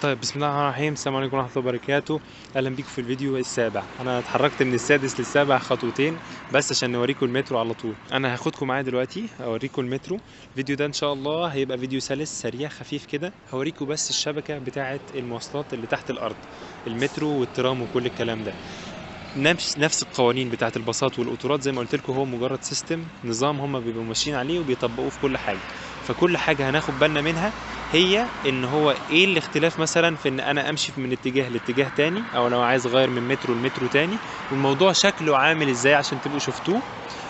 طيب بسم الله الرحمن الرحيم. السلام عليكم ورحمة الله وبركاته. أهلا بيكم في الفيديو السابع. أنا اتحركت من السادس للسابع خطوتين بس عشان نوريكم المترو على طول. أنا هاخدكم معايا دلوقتي أوريكم المترو. الفيديو ده إن شاء الله هيبقى فيديو سلس سريع خفيف كده، هوريكم بس الشبكة بتاعة المواصلات اللي تحت الأرض، المترو والترام وكل الكلام ده. نفس القوانين بتاعت الباصات والقطارات زي ما قلت لكم، هو مجرد سيستم نظام هم بيبقوا ماشيين عليه وبيطبقوه في كل حاجه. فكل حاجه هناخد بالنا منها هي ان هو ايه الاختلاف مثلا في ان انا امشي من اتجاه لاتجاه تاني، او لو عايز اغير من مترو لمترو تاني، والموضوع شكله عامل ازاي عشان تبقوا شفتوه.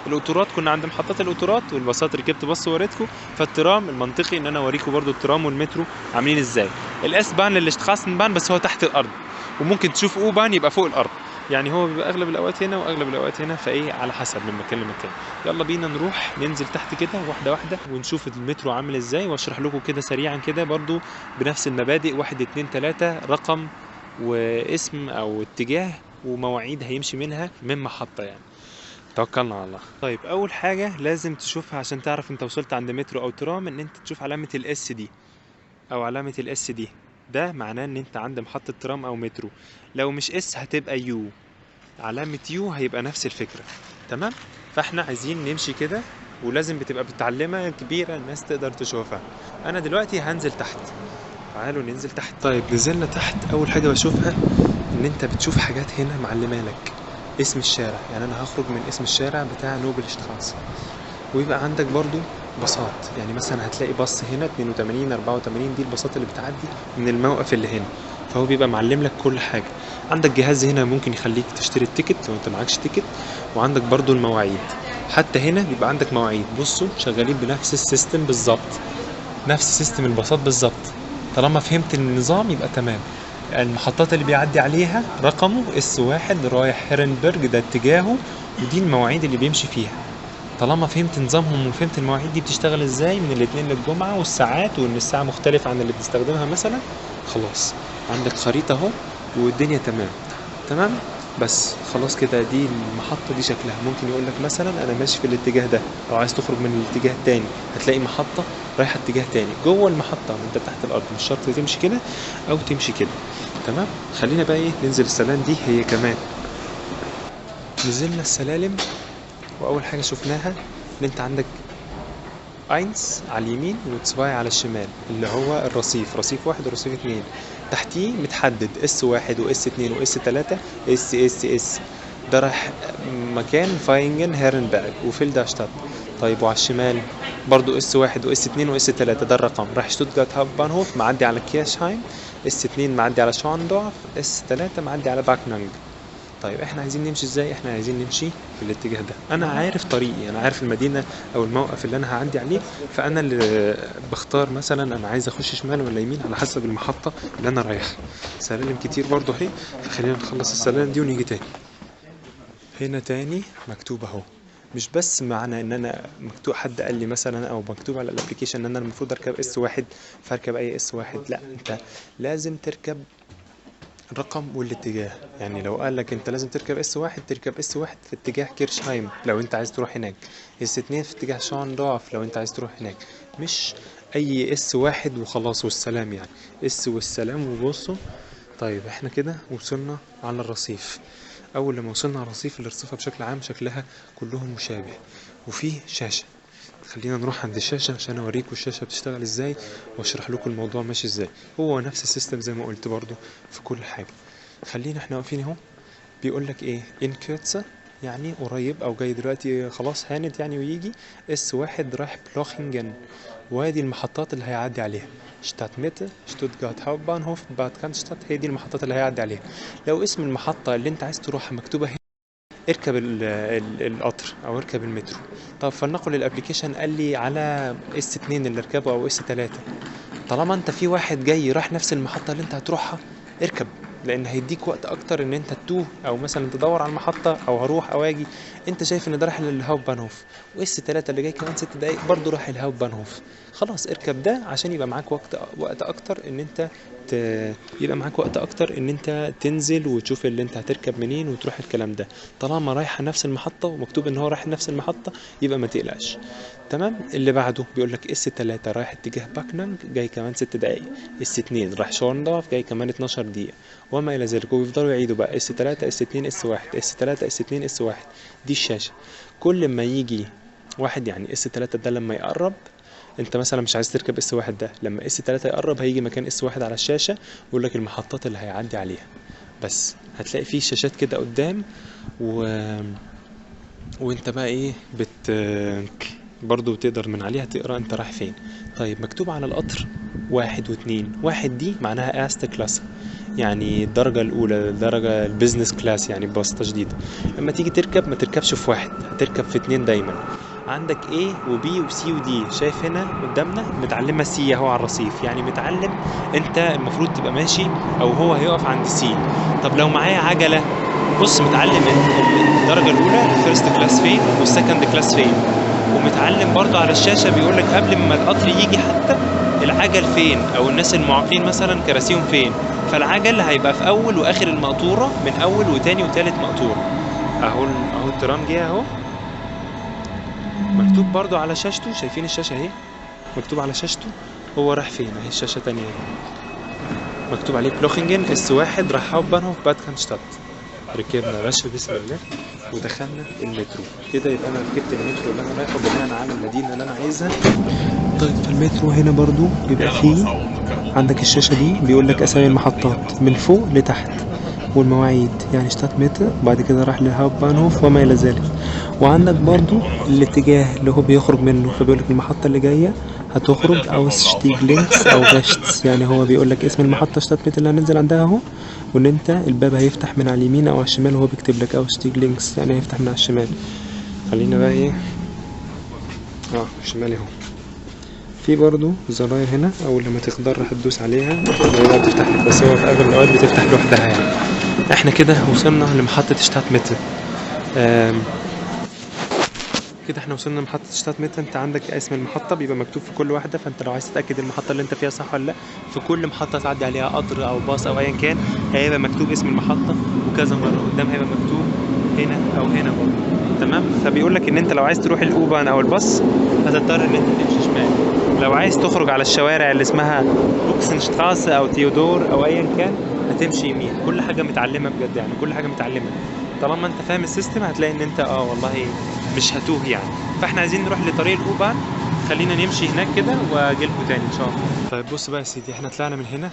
القطارات كنا عند محطات القطارات، والباصات ركبت باص ووريتكم. فالترام المنطقي ان انا اوريكم برضو الترام والمترو عاملين ازاي. الاس بان للاشتخاص بان، بس هو تحت الارض، وممكن تشوف او بان يبقى فوق الارض. يعني هو بيبقى اغلب الاوقات هنا واغلب الاوقات هنا، فايه على حسب من مكان لمكان. يلا بينا نروح ننزل تحت كده واحده واحده ونشوف المترو عامل ازاي، واشرح لكم كده سريعا كده برضو بنفس المبادئ: واحد اتنين تلاتة، رقم واسم او اتجاه ومواعيد هيمشي منها من محطة يعني. توكلنا على الله. طيب اول حاجة لازم تشوفها عشان تعرف انت وصلت عند مترو او ترام، ان انت تشوف علامة الاس دي او علامة الاس دي. ده معناه ان انت عند محطة ترام او مترو. لو مش اس هتبقى يو، علامة يو هيبقى نفس الفكرة. تمام. فاحنا عايزين نمشي كده، ولازم بتبقى متعلمة كبيرة الناس تقدر تشوفها. انا دلوقتي هنزل تحت، تعالوا ننزل تحت. طيب نزلنا تحت، اول حاجة بشوفها ان انت بتشوف حاجات هنا معلمة لك اسم الشارع. يعني انا هخرج من اسم الشارع بتاع نوبل شتخانس، ويبقى عندك برضو باصات. يعني مثلا هتلاقي باص هنا 82 84، دي الباصات اللي بتعدي من الموقف اللي هنا. فهو بيبقى معلم لك كل حاجة. عندك جهاز هنا ممكن يخليك تشتري التيكت لو انت معكش تيكت، وعندك برضو المواعيد. حتى هنا بيبقى عندك مواعيد، بصوا شغالين بنفس السيستم بالظبط، نفس سيستم الباصات بالظبط. طالما فهمت النظام يبقى تمام. المحطات اللي بيعدي عليها رقمه اس واحد رايح هيرنبرج، ده اتجاهه، ودي المواعيد اللي بيمشي فيها. طالما فهمت نظامهم وفهمت المواعيد دي بتشتغل ازاي من الاثنين للجمعة والساعات، وان الساعة مختلفة عن اللي بتستخدمها مثلا، خلاص عندك خريطة اهو والدنيا تمام. تمام. بس خلاص كده، دي المحطة دي شكلها ممكن يقول لك مثلا انا ماشي في الاتجاه ده. لو عايز تخرج من الاتجاه التاني هتلاقي محطة رايحة اتجاه تاني جوه المحطة وانت تحت الارض، مش شرط تمشي كده او تمشي كده. تمام. خلينا بقى ايه ننزل السلالم دي هي كمان. نزلنا السلالم، واول حاجة شفناها ان انت عندك اينس على اليمين وتسواي على الشمال، اللي هو الرصيف، رصيف واحد ورصيف اتنين. تحتيه متحدد اس واحد واس اتنين واس تلاتة، اس ده رايح مكان فاينجن هيرنبرج وفيلداشتات. طيب وعلى الشمال برضو اس واحد واس اتنين واس تلاتة، ده الرقم رايح شتوتجارت هابنهوف معدي على كياشهايم، اس اتنين معدي على شواندورف، اس تلاتة معدي على باكنانج. طيب احنا عايزين نمشي ازاي؟ احنا عايزين نمشي في الاتجاه ده. انا عارف طريقي، انا عارف المدينة او الموقف اللي انا هعدي عليه، فانا اللي بختار مثلا انا عايز اخش شمال ولا يمين على حسب المحطة اللي انا رايحها. سلالم كتير برضو اهي، فخلينا نخلص السلالم دي ونيجي تاني. هنا تاني مكتوب اهو. مش بس معنى ان انا مكتوب حد قال لي مثلا او مكتوب على الابلكيشن ان انا المفروض اركب اس واحد فاركب اي اس واحد، لا، انت لازم تركب الرقم والاتجاه. يعني لو قال لك انت لازم تركب اس واحد، تركب اس واحد في اتجاه كيرشهايم لو انت عايز تروح هناك، اس اتنين في اتجاه شاندورف لو انت عايز تروح هناك. مش اي اس واحد وخلاص والسلام يعني، اس والسلام وبصوا. طيب احنا كده وصلنا على الرصيف. اول لما وصلنا على الرصيف، الرصيفة بشكل عام شكلها كلهم مشابه، وفيه شاشة. خلينا نروح عند الشاشة عشان اوريكم الشاشة بتشتغل ازاي واشرح لكم الموضوع ماشي ازاي. هو نفس السيستم زي ما قلت برضو في كل حاجة. خلينا احنا واقفين اهو. بيقول لك ايه ان كيرتسا، يعني قريب او جاي دلوقتي خلاص هانت يعني ويجي. اس واحد رايح بلوخينجن، وادي المحطات اللي هيعدي عليها: شتات ميتر، شتوتجارت هاوبانهوف، باد كانشتات. هي دي المحطات اللي هيعدي عليها. لو اسم المحطة اللي انت عايز تروحها مكتوبة هنا، اركب القطر او اركب المترو. طب فلنقل الابليكيشن قال لي على اس اتنين اللي اركبه او اس تلاتة. طالما انت في واحد جاي راح نفس المحطة اللي انت هتروحها، اركب، لان هيديك وقت اكتر ان انت تتوه او مثلا تدور على المحطة او هروح او اجي. انت شايف ان ده رايح للهاوب بانهوف، واس 3 اللي جاي كمان 6 دقايق برضه رايح للهاوب بانهوف. خلاص اركب ده عشان يبقى معاك وقت اكتر ان انت يبقى معاك وقت اكتر ان انت تنزل وتشوف اللي انت هتركب منين وتروح الكلام ده. طالما رايحه نفس المحطه ومكتوب ان هو رايح نفس المحطه يبقى ما تقلقش. تمام. اللي بعده بيقول لك اس 3 رايح اتجاه باكنانج جاي كمان 6 دقايق، اس 2 رايح شورندورف جاي كمان 12 دقيقه، وما الى ذلك. وبيفضلوا يعيدوا بقى اس 3 اس 2 اس 1 اس 3 اس 2 اس 1. دي الشاشه. كل ما يجي واحد يعني اس 3 ده لما يقرب، انت مثلا مش عايز تركب اس 1 ده، لما اس 3 يقرب هيجي مكان اس 1 على الشاشه ويقول لك المحطات اللي هيعدي عليها. بس هتلاقي فيه شاشات كده قدام وانت بقى ايه برضو تقدر من عليها تقرا انت رايح فين. طيب مكتوب على القطر واحد واتنين. واحد دي معناها است كلاس، يعني الدرجة الأولى، الدرجة البيزنس كلاس يعني ببساطة شديدة. لما تيجي تركب ما تركبش في واحد، هتركب في اتنين دايما. عندك A و B و C و D. شايف هنا قدامنا متعلمة C اهو على الرصيف، يعني متعلم انت المفروض تبقى ماشي او هو هيقف عند C. طب لو معايا عجلة، بص متعلم الدرجة الأولى الفيرست كلاس فين والسكند كلاس فين، ومتعلم برضو على الشاشة بيقول لك قبل ما القطر يجي حتى العجل فين، او الناس المعاقين مثلا كراسيهم فين. فالعجل هيبقى في اول واخر المقطورة، من اول وتاني وتالت مقطورة. اهو الترام جه اهو، مكتوب برضو على شاشته. شايفين الشاشة اهي مكتوب على شاشته هو راح فين. اهي الشاشة تانية اهي مكتوب عليه بلوخنجن اس 1 راح هاوبانهوف باد كانشتات. ركبنا يا باشا بسم الله ودخلنا المترو كده. يبقى انا ركبت المترو اللي انا رايحه بناء على المدينه اللي انا عايزها. طيب في المترو هنا برضو بيبقى فيه عندك الشاشه دي بيقول لك اسامي المحطات من فوق لتحت والمواعيد، يعني شتات متر بعد كده راح لهاوبانهوف وما الى ذلك. وعندك برضو الاتجاه اللي هو بيخرج منه، فبيقول لك المحطه اللي جايه هتخرج او ستيج لينكس او غشتس، يعني هو بيقول لك اسم المحطه شتات متر اللي هننزل عندها اهو، وان انت الباب هيفتح من على اليمين او على الشمال، وهو بيكتب لك او ستيج لينكس يعني هيفتح من على الشمال. خلينا بقى ايه الشمال اهو. في برضو زراير هنا اول لما تقدر هتدوس عليها وهي بتفتح لك، بس هو في اغلب الاوقات بتفتح لوحدها يعني. احنا كده وصلنا لمحطة شتات متر. كده احنا وصلنا لمحطة شتات متر. انت عندك اسم المحطة بيبقى مكتوب في كل واحدة، فانت لو عايز تتأكد المحطة اللي انت فيها صح ولا لا، في كل محطة تعدي عليها قطر او باص او ايا كان هيبقى مكتوب اسم المحطة، وكذا مرة قدام هيبقى مكتوب هنا او هنا برضه. تمام. فبيقول لك ان انت لو عايز تروح الاوبان او الباص هتضطر ان انت تمشي شمال. لو عايز تخرج على الشوارع اللي اسمها بوكسنشتراسه او تيودور او ايا كان هتمشي يمين. كل حاجة متعلمة بجد، يعني كل حاجة متعلمة. طالما انت فاهم السيستم هتلاقي ان انت والله مش هتوه يعني. فاحنا عايزين نروح لطريق الاوبان، خلينا نمشي هناك كده واجيلكوا تاني ان شاء الله. طيب بص بقى يا سيدي، احنا طلعنا من هنا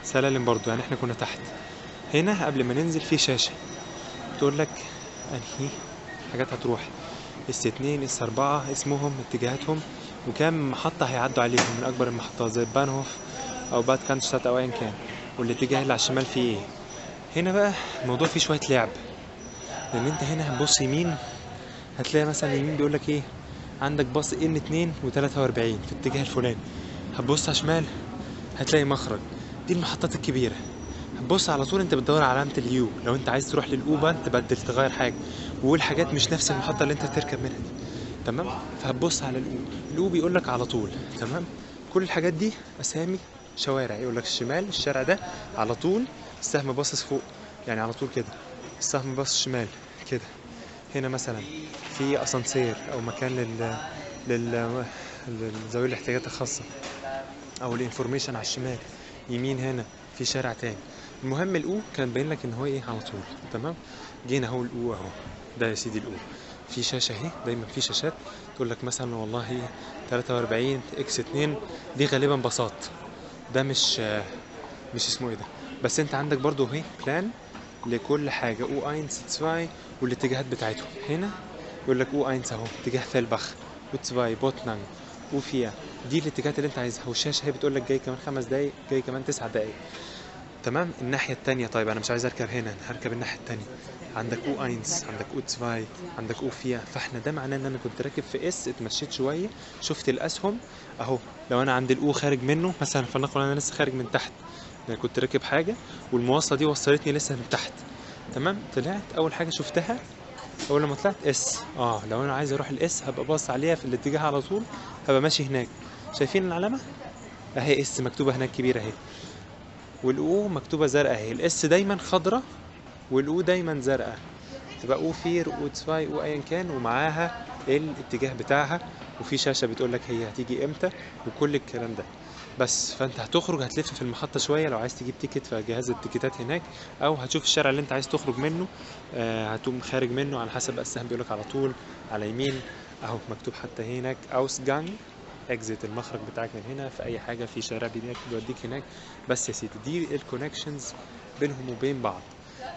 سلالم برضو، يعني احنا كنا تحت. هنا قبل ما ننزل في شاشة تقول لك انهي حاجات هتروح، اس 2 اس 4 اسمهم اتجاهاتهم وكام محطة هيعدوا عليهم من اكبر المحطات زي بانهوف او باد كانشتات او ايا كان، والاتجاه اللي على الشمال فيه ايه. هنا بقى الموضوع فيه شوية لعب، لان انت هنا هتبص يمين هتلاقي مثلا اليمين بيقول لك ايه، عندك باص ان 2 و43 في الاتجاه الفلاني. هتبص على شمال هتلاقي مخرج، دي المحطات الكبيره. هتبص على طول انت بتدور على علامه اليو لو انت عايز تروح للاوبان تبدل تغير حاجه، والحاجات مش نفس المحطه اللي انت هتركب منها دي. تمام. فهتبص على الاو بيقول لك على طول. تمام. كل الحاجات دي اسامي شوارع، يقول لك الشمال الشارع ده على طول السهم باصص فوق، يعني على طول كده السهم باصص شمال كده. هنا مثلا في اسانسير او مكان لل لذوي الاحتياجات الخاصه او الانفورميشن على الشمال. يمين هنا في شارع تاني. المهم الاو كان باين لك ان هو ايه على طول. تمام. جينا اهو الاو اهو، ده يا سيدي الاو. في شاشه اهي، دايما في شاشات تقول لك مثلا والله 43 اكس 2 دي غالبا باصات، ده مش اسمه ايه ده. بس انت عندك برضو اهي بلان لكل حاجه او 1 2 والاتجاهات بتاعتهم. هنا يقول لك او 1 اهو اتجاه فيلبخ، و2 بوتنانج، وفيها دي الاتجاهات اللي انت عايزها. والشاشه هي بتقول لك جاي كمان 5 دقايق، جاي كمان 9 دقايق. تمام. الناحيه التانية، طيب انا مش عايز اركب هنا، هركب الناحيه التانية. عندك او 1 عندك او 2 عندك او فيها. فاحنا ده معناه ان انا كنت راكب في اس، اتمشيت شويه شفت الاسهم اهو. لو انا عند الاو خارج منه مثلا، فلنقل انا لسه خارج من تحت، يعني كنت راكب حاجه والمواصله دي وصلتني لسه من تحت. تمام. طلعت اول حاجه شفتها اول لما طلعت اس. لو انا عايز اروح الاس هبقى باص عليها في الاتجاه على طول، هبقى ماشي هناك. شايفين العلامه اهي اس مكتوبه هناك كبيره اهي. والاو مكتوبه زرقاء اهي. الاس دايما خضراء والاو دايما زرقاء، تبقى او فير او تسواي او ايا كان، ومعاها الاتجاه بتاعها، وفي شاشه بتقول لك هي هتيجي امتى وكل الكلام ده. بس فانت هتخرج هتلف في المحطه شويه لو عايز تجيب تيكت في جهاز التيكيتات هناك، او هتشوف الشارع اللي انت عايز تخرج منه. هتقوم خارج منه على حسب السهم بيقول لك على طول على يمين اهو، مكتوب حتى هناك اوس جانج اكزيت، المخرج بتاعك من هنا. في اي حاجه في شارع بيوديك هناك. بس يا سيدي دي الكونكشنز بينهم وبين بعض.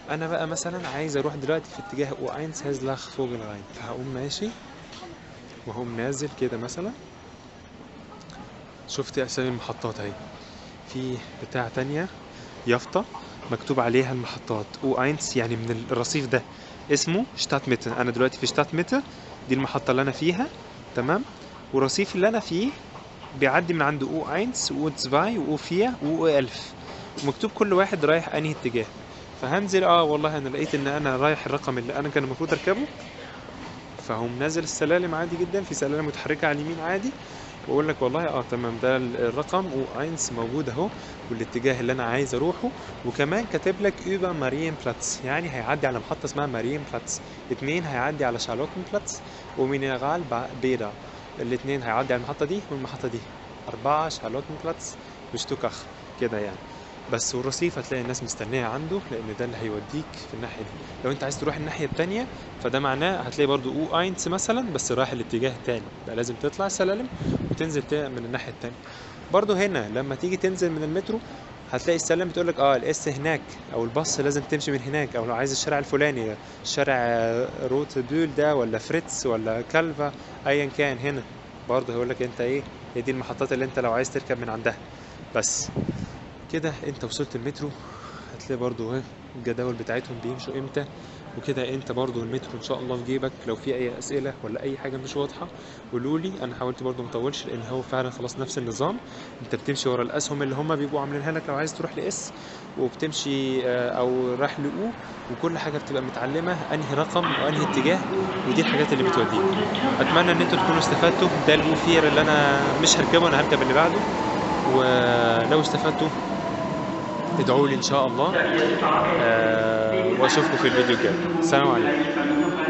انا بقى مثلا عايز اروح دلوقتي في اتجاه او اينس هازلاخ فوق الغاين، فهقوم ماشي وهقوم نازل كده مثلا. شفت اسامي المحطات اهي، في بتاع تانية يافطة مكتوب عليها المحطات او اينس، يعني من الرصيف ده اسمه شتات ميتة. انا دلوقتي في شتات ميتة، دي المحطة اللي انا فيها، تمام. والرصيف اللي انا فيه بيعدي من عند او اينس واو تسفاي واو فيا واو الف، ومكتوب كل واحد رايح انهي اتجاه. فهنزل والله انا لقيت ان انا رايح الرقم اللي انا كان المفروض اركبه، فهم نازل السلالم عادي جدا، في سلالم متحركة على اليمين عادي، واقول لك والله تمام ده الرقم واينس موجود اهو، والاتجاه اللي انا عايز اروحه. وكمان كاتب لك اوبا مارين بلاتس، يعني هيعدي على محطة اسمها مارين بلاتس. اتنين هيعدي على شارلوتن بلاتس ومينيرال بيدا، الاتنين هيعدي على المحطة دي والمحطة دي. 4 شارلوتن بلاتس وشتوكاخ كده يعني. بس والرصيف هتلاقي الناس مستنية عنده، لأن ده اللي هيوديك في الناحية دي. لو أنت عايز تروح الناحية التانية فده معناه هتلاقي برضو أو أينس مثلا، بس رايح الاتجاه التاني، بقى لازم تطلع السلالم وتنزل من الناحية التانية. برضو هنا لما تيجي تنزل من المترو هتلاقي السلم بتقولك الاس هناك، او الباص لازم تمشي من هناك، او لو عايز الشارع الفلاني شارع روت بول ده ولا فريتز ولا كالفا ايا كان، هنا برضه هيقولك انت ايه، هي دي المحطات اللي انت لو عايز تركب من عندها. بس كده انت وصلت المترو. هتلاقي برضو الجداول بتاعتهم بيمشوا امتى وكده. انت برضو المترو ان شاء الله في جيبك، لو في اي اسئله ولا اي حاجه مش واضحه قولولي. انا حاولت برضو مطولش لان هو فعلا خلاص نفس النظام. انت بتمشي ورا الاسهم اللي هم بيبقوا عاملينها لك لو عايز تروح لاس، وبتمشي او رايح لاو، وكل حاجه بتبقى متعلمه انهي رقم وانهي اتجاه، ودي الحاجات اللي بتوديك. اتمنى ان انتوا تكونوا استفدتوا. ده الاوفير اللي انا مش هركبه، انا هركب اللي بعده. ولو استفدتوا ادعوا لي ان شاء الله. واشوفكم في الفيديو الجاي. السلام عليكم.